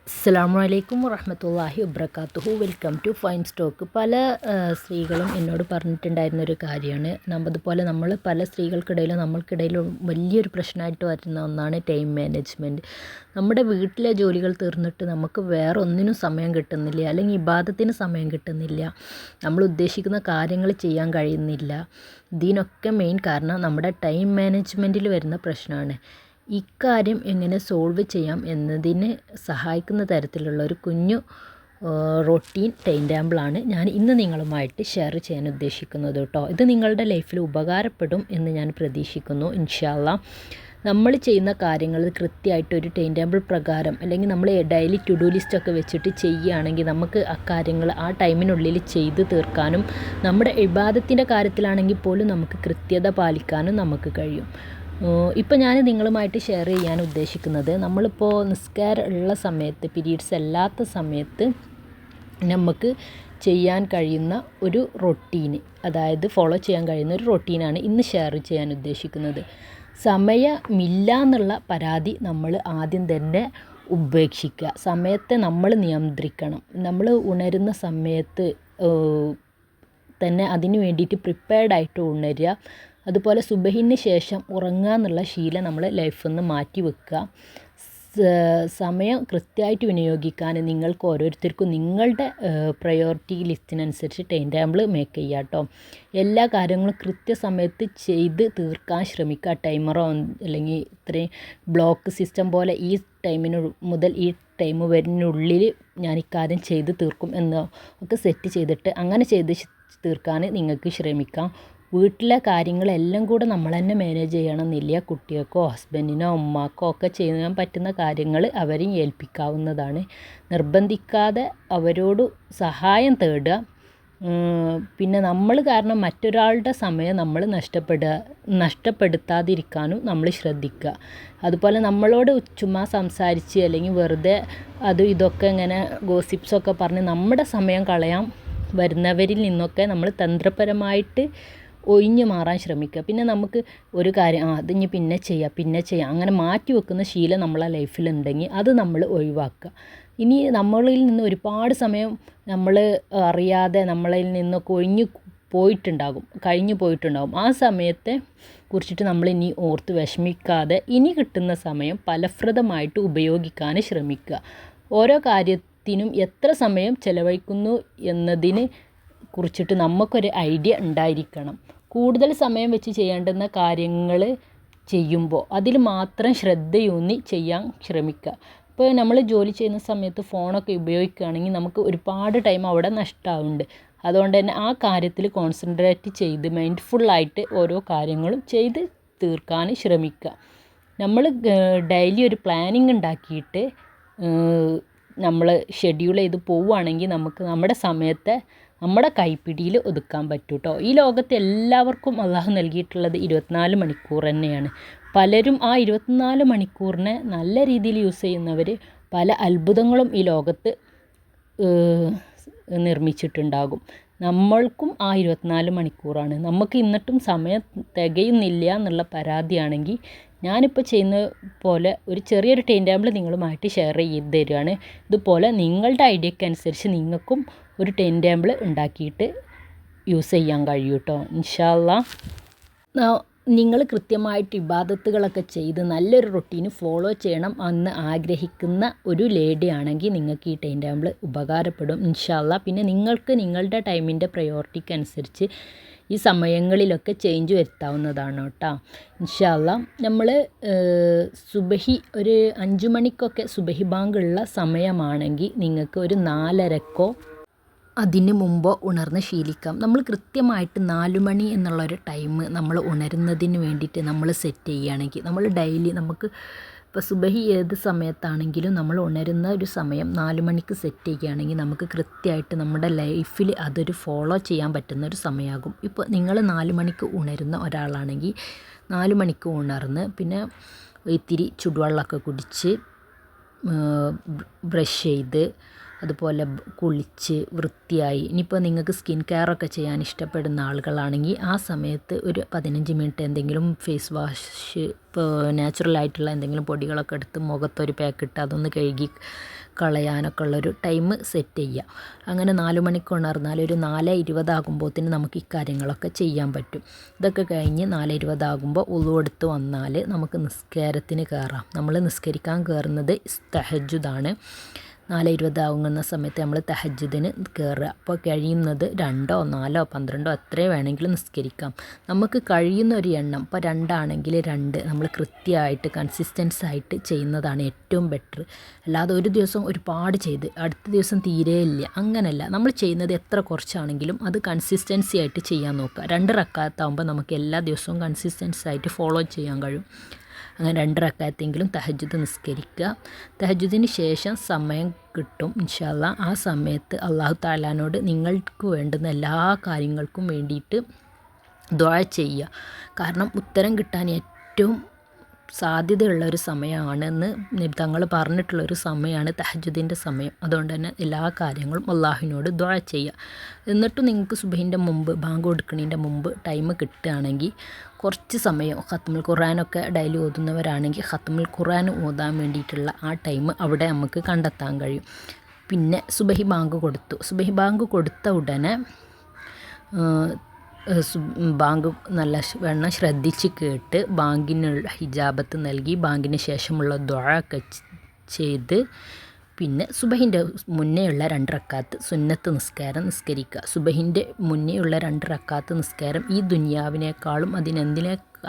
അസ്സലാമു അലൈക്കും വറഹ്മത്തുള്ളാഹി വബറകാതുഹു. Welcome to fine stock. പല സ്ത്രീകളും എന്നോട് പറഞ്ഞിട്ടുണ്ടായിരുന്നൊരു കാര്യമാണ്. അതുപോലെ നമ്മൾ പല സ്ത്രീകൾക്കിടയിലും നമ്മൾക്കിടയിലും വലിയൊരു പ്രശ്നമായിട്ട് വരുന്ന ഒന്നാണ് ടൈം മാനേജ്മെൻറ്റ്. നമ്മുടെ വീട്ടിലെ ജോലികൾ തീർന്നിട്ട് നമുക്ക് വേറെ ഒന്നിനും സമയം കിട്ടുന്നില്ല, അല്ലെങ്കിൽ ഇബാദത്തിന് സമയം കിട്ടുന്നില്ല, നമ്മൾ ഉദ്ദേശിക്കുന്ന കാര്യങ്ങൾ ചെയ്യാൻ കഴിയുന്നില്ല. ഇതിനൊക്കെ മെയിൻ കാരണം നമ്മുടെ ടൈം മാനേജ്മെൻറ്റിൽ വരുന്ന പ്രശ്നമാണ്. ഇക്കാര്യം എങ്ങനെ സോൾവ് ചെയ്യാം എന്നതിന് സഹായിക്കുന്ന തരത്തിലുള്ള ഒരു കുഞ്ഞു റൊട്ടീൻ ടൈം ടേബിളാണ് ഞാൻ ഇന്ന് നിങ്ങളുമായിട്ട് ഷെയർ ചെയ്യാൻ ഉദ്ദേശിക്കുന്നത് കേട്ടോ. ഇത് നിങ്ങളുടെ ലൈഫിൽ ഉപകാരപ്പെടും എന്ന് ഞാൻ പ്രതീക്ഷിക്കുന്നു ഇൻഷാ അല്ലാഹ്. നമ്മൾ ചെയ്യുന്ന കാര്യങ്ങൾ കൃത്യമായിട്ടൊരു ടൈം ടേബിൾ പ്രകാരം, അല്ലെങ്കിൽ നമ്മൾ ഡെയിലി ടു ഡു ലിസ്റ്റൊക്കെ വെച്ചിട്ട് ചെയ്യുകയാണെങ്കിൽ നമുക്ക് ആ കാര്യങ്ങൾ ആ ടൈമിനുള്ളിൽ ചെയ്ത് തീർക്കാനും, നമ്മുടെ ഇബാദത്തിൻ്റെ കാര്യത്തിലാണെങ്കിൽ പോലും നമുക്ക് കൃത്യത പാലിക്കാനും നമുക്ക് കഴിയും. ഇപ്പോൾ ഞാൻ നിങ്ങളുമായിട്ട് ഷെയർ ചെയ്യാൻ ഉദ്ദേശിക്കുന്നത്, നമ്മളിപ്പോൾ നിസ്കാരം ഉള്ള സമയത്ത്, പീരീഡ്സ് അല്ലാത്ത സമയത്ത് നമുക്ക് ചെയ്യാൻ കഴിയുന്ന ഒരു റൊട്ടീന്, അതായത് ഫോളോ ചെയ്യാൻ കഴിയുന്ന ഒരു റൊട്ടീനാണ് ഇന്ന് ഷെയർ ചെയ്യാൻ ഉദ്ദേശിക്കുന്നത്. സമയമില്ല എന്നുള്ള പരാതി നമ്മൾ ആദ്യം തന്നെ ഉപേക്ഷിക്കുക. സമയത്തെ നമ്മൾ നിയന്ത്രിക്കണം. നമ്മൾ ഉണരുന്ന സമയത്ത് തന്നെ അതിന് വേണ്ടിയിട്ട് പ്രിപ്പയർഡായിട്ട് ഉണരുക. അതുപോലെ സുബഹിന് ശേഷം ഉറങ്ങുക എന്നുള്ള ശീലം നമ്മൾ ലൈഫിൽ നിന്ന് മാറ്റി വെക്കുക. സമയം കൃത്യമായിട്ട് വിനിയോഗിക്കാൻ നിങ്ങൾക്ക് ഓരോരുത്തർക്കും നിങ്ങളുടെ പ്രയോറിറ്റി ലിസ്റ്റിനനുസരിച്ച് ടൈം ടേബിൾ മേക്ക് ചെയ്യുക കേട്ടോ. എല്ലാ കാര്യങ്ങളും കൃത്യസമയത്ത് ചെയ്ത് തീർക്കാൻ ശ്രമിക്കുക. ടൈമറോ അല്ലെങ്കിൽ ഇത്രയും ബ്ലോക്ക് സിസ്റ്റം പോലെ ഈ ടൈമിന് മുതൽ ഈ ടൈം വരുന്നുള്ളിൽ ഞാൻ ഇക്കാര്യം ചെയ്ത് തീർക്കും എന്നോ ഒക്കെ സെറ്റ് ചെയ്തിട്ട് അങ്ങനെ ചെയ്ത് തീർക്കാൻ നിങ്ങൾക്ക് ശ്രമിക്കാം. വീട്ടിലെ കാര്യങ്ങളെല്ലാം കൂടെ നമ്മൾ തന്നെ മാനേജ് ചെയ്യണമെന്നില്ല. കുട്ടികൾക്കോ ഹസ്ബൻഡിനോ ഉമ്മാക്കോ ഒക്കെ ചെയ്യാൻ പറ്റുന്ന കാര്യങ്ങൾ അവരെയും ഏൽപ്പിക്കാവുന്നതാണ്. നിർബന്ധിക്കാതെ അവരോട് സഹായം തേടുക. പിന്നെ നമ്മൾ കാരണം മറ്റൊരാളുടെ സമയം നമ്മൾ നഷ്ടപ്പെടുത്താതിരിക്കാനും നമ്മൾ ശ്രദ്ധിക്കുക. അതുപോലെ നമ്മളോട് ചുമ്മാ സംസാരിച്ച് അല്ലെങ്കിൽ വെറുതെ ഇതൊക്കെ ഇങ്ങനെ ഗോസിപ്സൊക്കെ പറഞ്ഞ് നമ്മുടെ സമയം കളയാൻ വരുന്നവരിൽ നിന്നൊക്കെ നമ്മൾ തന്ത്രപരമായിട്ട് ഒഴിഞ്ഞു മാറാൻ ശ്രമിക്കുക. പിന്നെ നമുക്ക് ഒരു കാര്യം അതിനി പിന്നെ ചെയ്യാം അങ്ങനെ മാറ്റി വെക്കുന്ന ശീലം നമ്മളെ ലൈഫിലുണ്ടെങ്കിൽ അത് നമ്മൾ ഒഴിവാക്കുക. ഇനി നമ്മളിൽ നിന്ന് ഒരുപാട് സമയം നമ്മൾ അറിയാതെ നമ്മളിൽ നിന്നൊക്കെ കഴിഞ്ഞു പോയിട്ടുണ്ടാകും. ആ സമയത്തെ കുറിച്ചിട്ട് നമ്മൾ ഇനി ഓർത്ത് വിഷമിക്കാതെ ഇനി കിട്ടുന്ന സമയം ഫലപ്രദമായിട്ട് ഉപയോഗിക്കാൻ ശ്രമിക്കുക. ഓരോ കാര്യത്തിനും എത്ര സമയം ചെലവഴിക്കുന്നു എന്നതിന് കുറിച്ചിട്ട് നമുക്കൊരു ഐഡിയ ഉണ്ടായിരിക്കണം. കൂടുതൽ സമയം വെച്ച് ചെയ്യേണ്ടുന്ന കാര്യങ്ങൾ ചെയ്യുമ്പോൾ അതിൽ മാത്രം ശ്രദ്ധയൂന്നി ചെയ്യാൻ ശ്രമിക്കുക. ഇപ്പോൾ നമ്മൾ ജോലി ചെയ്യുന്ന സമയത്ത് ഫോണൊക്കെ ഉപയോഗിക്കുകയാണെങ്കിൽ നമുക്ക് ഒരുപാട് ടൈം അവിടെ നഷ്ടമാവുന്നുണ്ട്. അതുകൊണ്ട് തന്നെ ആ കാര്യത്തിൽ കോൺസെൻട്രേറ്റ് ചെയ്ത് മൈൻഡ്ഫുള്ളായിട്ട് ഓരോ കാര്യങ്ങളും ചെയ്ത് തീർക്കാൻ ശ്രമിക്കുക. നമ്മൾ ഡെയിലി ഒരു പ്ലാനിങ് ഉണ്ടാക്കിയിട്ട് നമ്മൾ ഷെഡ്യൂൾ ചെയ്ത് പോവുകയാണെങ്കിൽ നമുക്ക് നമ്മുടെ സമയത്തെ നമ്മുടെ കൈപ്പിടിയിൽ ഒതുക്കാൻ പറ്റും കേട്ടോ. ഈ ലോകത്ത് എല്ലാവർക്കും അള്ളാഹു നൽകിയിട്ടുള്ളത് 24 മണിക്കൂർ തന്നെയാണ്. പലരും ആ 24 മണിക്കൂറിനെ നല്ല രീതിയിൽ യൂസ് ചെയ്യുന്നവർ പല അത്ഭുതങ്ങളും ഈ ലോകത്ത് നിർമ്മിച്ചിട്ടുണ്ടാകും. നമ്മൾക്കും ആ 24 മണിക്കൂറാണ്. നമുക്ക് എന്നിട്ടും സമയം തികയുന്നില്ല എന്നുള്ള പരാതിയാണെങ്കിൽ ഞാനിപ്പോൾ ചെയ്യുന്ന പോലെ ഒരു ചെറിയൊരു ടൈം ടേബിൾ നിങ്ങളുമായിട്ട് ഷെയർ ചെയ്ത് തരികയാണ്. ഇതുപോലെ നിങ്ങളുടെ ഐഡിയക്കനുസരിച്ച് നിങ്ങൾക്കും ഒരു ടൈം ടേബിൾ ഉണ്ടാക്കിയിട്ട് യൂസ് ചെയ്യാൻ കഴിയും കേട്ടോ ഇൻഷാ അല്ലാഹ്. നിങ്ങൾ കൃത്യമായിട്ട് ഇബാദത്തുകളൊക്കെ ചെയ്ത് നല്ലൊരു റൊട്ടീന് ഫോളോ ചെയ്യണം എന്ന് ആഗ്രഹിക്കുന്ന ഒരു ലേഡി ആണെങ്കിൽ നിങ്ങൾക്ക് ഈ ടൈം ടേബിൾ ഉപകാരപ്പെടും ഇൻഷാ അല്ലാഹ്. പിന്നെ നിങ്ങൾക്ക് നിങ്ങളുടെ ടൈമിൻ്റെ പ്രയോറിറ്റിക്ക് അനുസരിച്ച് ഈ സമയങ്ങളിലൊക്കെ ചേഞ്ച് വരുത്താവുന്നതാണ് കേട്ടോ ഇൻഷാ അല്ലാഹ്. നമ്മൾ സുബഹി ഒരു 5 മണിക്കൊക്കെ സുബഹി ബാങ്കുള്ള സമയമാണെങ്കിൽ നിങ്ങൾക്ക് ഒരു 4:30 അതിന് മുമ്പോ ഉണർന്ന് ശീലിക്കാം. നമ്മൾ കൃത്യമായിട്ട് 4 മണി എന്നുള്ളൊരു ടൈം നമ്മൾ ഉണരുന്നതിന് വേണ്ടിയിട്ട് നമ്മൾ സെറ്റ് ചെയ്യുകയാണെങ്കിൽ നമ്മൾ ഡെയിലി നമുക്ക് ഇപ്പോൾ സുബഹി ഏത് സമയത്താണെങ്കിലും നമ്മൾ ഉണരുന്ന ഒരു സമയം 4 മണിക്ക് സെറ്റ് ചെയ്യുകയാണെങ്കിൽ നമുക്ക് കൃത്യമായിട്ട് നമ്മുടെ ലൈഫിൽ അതൊരു ഫോളോ ചെയ്യാൻ പറ്റുന്ന ഒരു സമയമാകും. ഇപ്പോൾ നിങ്ങൾ 4 മണിക്ക് ഉണരുന്ന ഒരാളാണെങ്കിൽ 4 മണിക്ക് ഉണർന്ന് പിന്നെ ഇത്തിരി ചുടുവെള്ളമൊക്കെ കുടിച്ച് ബ്രഷ് ചെയ്ത് അതുപോലെ കുളിച്ച് വൃത്തിയായി, ഇനിയിപ്പോൾ നിങ്ങൾക്ക് സ്കിൻ കെയറൊക്കെ ചെയ്യാൻ ഇഷ്ടപ്പെടുന്ന ആളുകളാണെങ്കിൽ ആ സമയത്ത് ഒരു 15 മിനിറ്റ് എന്തെങ്കിലും ഫേസ് വാഷ്, ഇപ്പോൾ നാച്ചുറലായിട്ടുള്ള എന്തെങ്കിലും പൊടികളൊക്കെ എടുത്ത് മുഖത്തൊരു പാക്ക് ഇട്ട് അതൊന്ന് കഴുകി കളയാനൊക്കെ ഉള്ളൊരു ടൈം സെറ്റ് ചെയ്യുക. അങ്ങനെ 4 മണിക്ക് ഉണർന്നാൽ ഒരു 4:20 ആകുമ്പോഴത്തേന് നമുക്ക് ഈ കാര്യങ്ങളൊക്കെ ചെയ്യാൻ പറ്റും. ഇതൊക്കെ കഴിഞ്ഞ് 4:20 ആകുമ്പോൾ ഉളു എടുത്ത് വന്നാൽ നമുക്ക് നിസ്കാരത്തിന് കയറാം. നമ്മൾ നിസ്കരിക്കാൻ കയറുന്നത് തഹജ്ജുദാണ്. 4:20 ആകുന്ന സമയത്ത് നമ്മൾ തഹജ്ജുദിന് കയറുക. അപ്പോൾ കഴിയുന്നത് 2, 4, 12 എത്ര വേണമെങ്കിലും നിസ്കരിക്കാം. നമുക്ക് കഴിയുന്ന ഒരു എണ്ണം, ഇപ്പോൾ 2 ആണെങ്കിൽ 2 നമ്മൾ കൃത്യമായിട്ട് കൺസിസ്റ്റൻസ് ആയിട്ട് ചെയ്യുന്നതാണ് ഏറ്റവും ബെറ്റർ. അല്ലാതെ ഒരു ദിവസം ഒരുപാട് ചെയ്ത് അടുത്ത ദിവസം തീരെ ഇല്ല, അങ്ങനെയല്ല. നമ്മൾ ചെയ്യുന്നത് എത്ര കുറച്ചാണെങ്കിലും അത് കൺസിസ്റ്റൻസി ആയിട്ട് ചെയ്യാൻ നോക്കുക. 2 റക്അത്താകുമ്പോൾ നമുക്ക് എല്ലാ ദിവസവും കൺസിസ്റ്റൻസി ആയിട്ട് ഫോളോ ചെയ്യാൻ കഴിയും. അങ്ങനെ 2 റക്അത്തെങ്കിലും തഹജ്ജുദ് നിസ്കരിക്കുക. തഹജ്ജുദിന് ശേഷം സമയം കിട്ടും ഇൻഷാ അല്ലാഹ്. ആ സമയത്ത് അല്ലാഹു തആലാനോട് നിങ്ങൾക്ക് വേണ്ടുന്ന എല്ലാ കാര്യങ്ങൾക്കും വേണ്ടിയിട്ട് ദുആ ചെയ്യുക. കാരണം ഉത്തരം കിട്ടാൻ ഏറ്റവും സാധ്യതയുള്ള ഒരു സമയമാണെന്ന് നബി തങ്ങൾ പറഞ്ഞിട്ടുള്ളൊരു സമയമാണ് തഹജ്ജുദിൻ്റെ സമയം. അതുകൊണ്ട് തന്നെ എല്ലാ കാര്യങ്ങളും അല്ലാഹുവിനോട് ദുആ ചെയ്യുക. എന്നിട്ടും നിങ്ങൾക്ക് സുബഹിൻ്റെ മുമ്പ്, ബാങ്ക് കൊടുക്കുന്നതിൻ്റെ മുമ്പ് ടൈം കിട്ടുകയാണെങ്കിൽ കുറച്ച് സമയം ഖത്മുൽ ഖുർആനൊക്കെ ഡെയിലി ഓതുന്നവരാണെങ്കിൽ ഖത്മുൽ ഖുർആൻ ഓതാൻ വേണ്ടിയിട്ടുള്ള ആ ടൈം അവിടെ നമുക്ക് കണ്ടെത്താൻ കഴിയും. പിന്നെ സുബഹി ബാങ്ക് കൊടുത്തു. സുബഹി ബാങ്ക് കൊടുത്ത ഉടനെ ബാങ്ക് നല്ല വണ്ണം ശ്രദ്ധിച്ച് കേട്ട് ബാങ്കിനുള്ള ഹിജാബത്ത് നൽകി ബാങ്കിന് ശേഷമുള്ള ദുആ ഒക്കെ ചെയ്ത് പിന്നെ സുബഹിൻ്റെ മുന്നേയുള്ള 2 റക്അത്ത് സുന്നത്ത് നിസ്കാരം നിസ്കരിക്കുക. സുബഹിൻ്റെ മുന്നേയുള്ള 2 റക്അത്ത് നിസ്കാരം ഈ ദുനിയാവിനേക്കാളും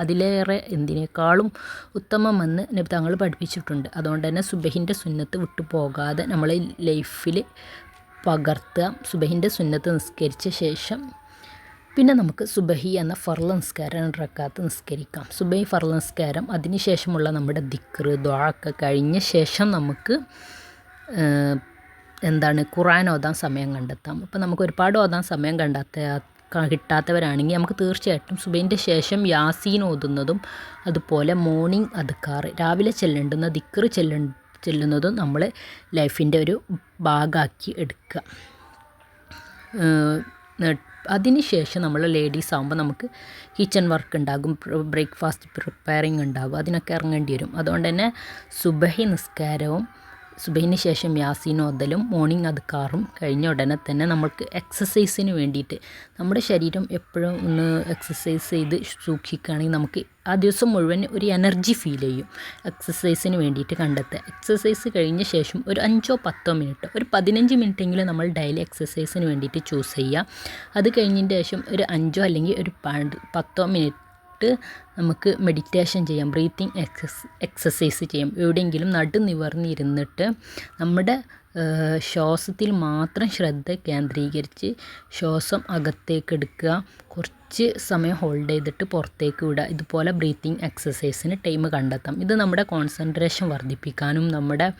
അതിലേറെ എന്തിനേക്കാളും ഉത്തമമെന്ന് നബി തങ്ങൾ പഠിപ്പിച്ചിട്ടുണ്ട്. അതുകൊണ്ട് തന്നെ സുബഹിൻ്റെ സുന്നത്ത് വിട്ടു പോകാതെ നമ്മൾ ലൈഫിൽ പകർത്തുക. സുബഹിൻ്റെ സുന്നത്ത് നിസ്കരിച്ച ശേഷം പിന്നെ നമുക്ക് സുബഹി എന്ന ഫർള് നിസ്കാരം 2 റക്അത്ത് നിസ്കരിക്കാം. സുബഹി ഫർള് നിസ്കാരം അതിന് ശേഷമുള്ള നമ്മുടെ ദിക്ർ ദുആ ഒക്കെ കഴിഞ്ഞ ശേഷം നമുക്ക് ഖുർആൻ ഓതാൻ സമയം കണ്ടെത്താം. അപ്പോൾ നമുക്ക് ഒരുപാട് ഓതാൻ സമയം കിട്ടാത്തവരാണെങ്കിൽ നമുക്ക് തീർച്ചയായിട്ടും സുബഹിൻ്റെ ശേഷം യാസീൻ ഓതുന്നതും അതുപോലെ മോർണിംഗ് അദ്കാർ രാവിലെ ചെല്ലേണ്ടുന്ന ദിക്ർ ചെല്ലുന്നതും നമ്മൾ ലൈഫിൻ്റെ ഒരു ഭാഗമാക്കി എടുക്കുക. അതിന് ശേഷം നമ്മൾ ലേഡീസ് ആകുമ്പോൾ നമുക്ക് കിച്ചൺ വർക്ക് ഉണ്ടാകും, ബ്രേക്ക്ഫാസ്റ്റ് പ്രിപ്പയറിങ് ഉണ്ടാകും, അതിനൊക്കെ ഇറങ്ങേണ്ടി വരും. അതുകൊണ്ട് തന്നെ സുബഹി നിസ്കാരവും സുബഹിന് ശേഷം യാസീൻ ഓതലും മോർണിംഗ് അദ്കാറും കഴിഞ്ഞ ഉടനെ തന്നെ നമ്മൾക്ക് എക്സസൈസിന് വേണ്ടിയിട്ട് നമ്മുടെ ശരീരം എപ്പോഴും ഒന്ന് എക്സസൈസ് ചെയ്ത് സൂക്ഷിക്കുകയാണെങ്കിൽ നമുക്ക് ആ ദിവസം മുഴുവൻ ഒരു എനർജി ഫീൽ ചെയ്യും. എക്സസൈസിന് വേണ്ടിയിട്ട് കണ്ടെത്തുക. എക്സസൈസ് കഴിഞ്ഞ ശേഷം ഒരു 5-10 മിനിറ്റ്, ഒരു 15 മിനിറ്റെങ്കിലും നമ്മൾ ഡെയിലി എക്സസൈസിന് വേണ്ടിയിട്ട് ചൂസ് ചെയ്യുക. അത് കഴിഞ്ഞതിന് ശേഷം ഒരു 5 അല്ലെങ്കിൽ ഒരു 10 മിനിറ്റ് നമുക്ക് മെഡിറ്റേഷൻ ചെയ്യാം, ബ്രീത്തിങ് എക്സസൈസ് ചെയ്യാം. എവിടെയെങ്കിലും നിവർന്നിരുന്നിട്ട് നമ്മുടെ ശ്വാസത്തിൽ മാത്രം ശ്രദ്ധ കേന്ദ്രീകരിച്ച് ശ്വാസം അകത്തേക്ക് എടുക്കുക, കുറച്ച് സമയം ഹോൾഡ് ചെയ്തിട്ട് പുറത്തേക്ക് വിടുക. ഇതുപോലെ ബ്രീത്തിങ് എക്സസൈസിന് ടൈം കണ്ടെത്താം. ഇത് നമ്മുടെ കോൺസെൻട്രേഷൻ വർദ്ധിപ്പിക്കാനും നമ്മുടെ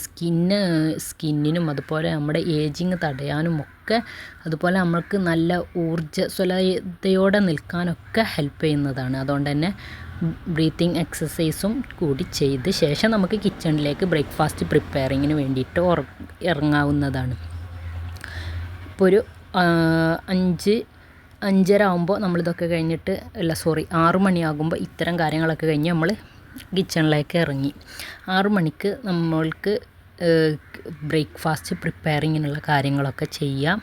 സ്കിന്നിനും അതുപോലെ നമ്മുടെ ഏജിങ് തടയാനും ഒക്കെ, അതുപോലെ നമ്മൾക്ക് നല്ല ഊർജ്ജസ്വലതയോടെ നിൽക്കാനൊക്കെ ഹെൽപ്പ് ചെയ്യുന്നതാണ്. അതുകൊണ്ട് തന്നെ ബ്രീത്തിങ് എക്സസൈസും കൂടി ചെയ്ത് ശേഷം നമുക്ക് കിച്ചണിലേക്ക് ബ്രേക്ക്ഫാസ്റ്റ് പ്രിപ്പയറിങ്ങിന് വേണ്ടിയിട്ട് ഇറങ്ങാവുന്നതാണ്. ഇപ്പോൾ ഒരു 5:30 ആകുമ്പോൾ നമ്മളിതൊക്കെ കഴിഞ്ഞിട്ട് 6 മണിയാകുമ്പോൾ ഇത്തരം കാര്യങ്ങളൊക്കെ കഴിഞ്ഞ് നമ്മൾ കിച്ചണിലേക്ക് ഇറങ്ങി. 6 മണിക്ക് നമ്മൾക്ക് ബ്രേക്ക്ഫാസ്റ്റ് പ്രിപ്പയറിങ്ങിനുള്ള കാര്യങ്ങളൊക്കെ ചെയ്യാം.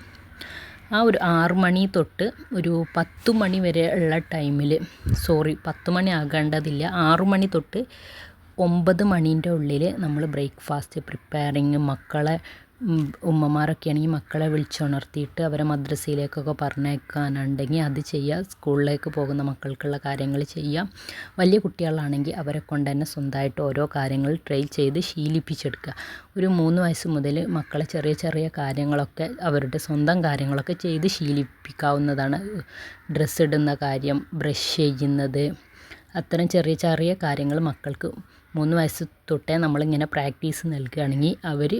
ആ ഒരു 6 മണി തൊട്ട് ഒരു 10 മണി വരെ ഉള്ള ടൈമിൽ 10 മണി ആകേണ്ടതില്ല, 6 മണി തൊട്ട് 9 മണീൻ്റെ ഉള്ളിൽ നമ്മൾ ബ്രേക്ക്ഫാസ്റ്റ് പ്രിപ്പയറിങ്, മക്കളെ ഉമ്മമാരൊക്കെ ആണെങ്കിൽ മക്കളെ വിളിച്ചുണർത്തിയിട്ട് അവരെ മദ്രസയിലേക്കൊക്കെ പറഞ്ഞേക്കാനുണ്ടെങ്കിൽ അത് ചെയ്യുക. സ്കൂളിലേക്ക് പോകുന്ന മക്കൾക്കുള്ള കാര്യങ്ങൾ ചെയ്യാം. വലിയ കുട്ടികളാണെങ്കിൽ അവരെ കൊണ്ട് തന്നെ സ്വന്തമായിട്ട് ഓരോ കാര്യങ്ങൾ ട്രൈ ചെയ്ത് ശീലിപ്പിച്ചെടുക്കുക. ഒരു 3 വയസ്സ് മുതൽ മക്കളെ ചെറിയ ചെറിയ കാര്യങ്ങളൊക്കെ അവരുടെ സ്വന്തം കാര്യങ്ങളൊക്കെ ചെയ്ത് ശീലിപ്പിക്കാവുന്നതാണ്. ഡ്രസ്സ് ഇടുന്ന കാര്യം, ബ്രഷ് ചെയ്യുന്നത്, അത്തരം ചെറിയ ചെറിയ കാര്യങ്ങൾ മക്കൾക്ക് 3 വയസ്സ് തൊട്ടേ നമ്മളിങ്ങനെ പ്രാക്ടീസ് നൽകുകയാണെങ്കിൽ അവർ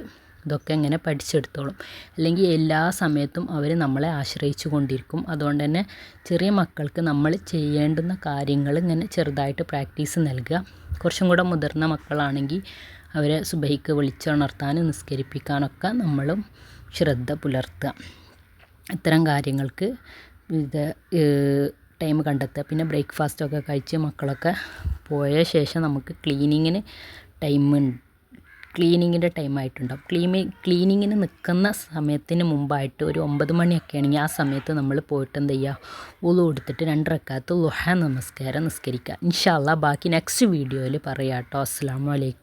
ഇതൊക്കെ ഇങ്ങനെ പഠിച്ചെടുത്തോളും. അല്ലെങ്കിൽ എല്ലാ സമയത്തും അവർ നമ്മളെ ആശ്രയിച്ചു കൊണ്ടിരിക്കും. അതുകൊണ്ട് തന്നെ ചെറിയ മക്കൾക്ക് നമ്മൾ ചെയ്യേണ്ടുന്ന കാര്യങ്ങൾ ഇങ്ങനെ ചെറുതായിട്ട് പ്രാക്ടീസ് നൽകുക. കുറച്ചും കൂടെ മുതിർന്ന മക്കളാണെങ്കിൽ അവരെ സുബഹിക്ക് വിളിച്ചുണർത്താനും നിസ്കരിപ്പിക്കാനൊക്കെ നമ്മളും ശ്രദ്ധ പുലർത്തുക. ഇത്തരം കാര്യങ്ങൾക്ക് ടൈം കണ്ടെത്തുക. പിന്നെ ബ്രേക്ക്ഫാസ്റ്റൊക്കെ കഴിച്ച് മക്കളൊക്കെ പോയ ശേഷം നമുക്ക് ക്ലീനിങ്ങിന് ടൈം ക്ലീനിങ്ങിൻ്റെ ടൈം ആയിട്ടുണ്ടാവും. ക്ലീനിങ്ങിന് നിൽക്കുന്ന സമയത്തിന് മുമ്പായിട്ട് ഒരു 9 മണിയൊക്കെ ആണെങ്കിൽ ആ സമയത്ത് നമ്മൾ പോയിട്ട് എന്ത് ചെയ്യുക, വുളു എടുത്തിട്ട് 2 റക്അത്ത് ളുഹ നമസ്കാരം നിസ്കരിക്കുക. ഇൻഷാ അല്ലാഹ് ബാക്കി നെക്സ്റ്റ് വീഡിയോയിൽ പറയാം കേട്ടോ. അസ്സലാമു അലൈക്കും.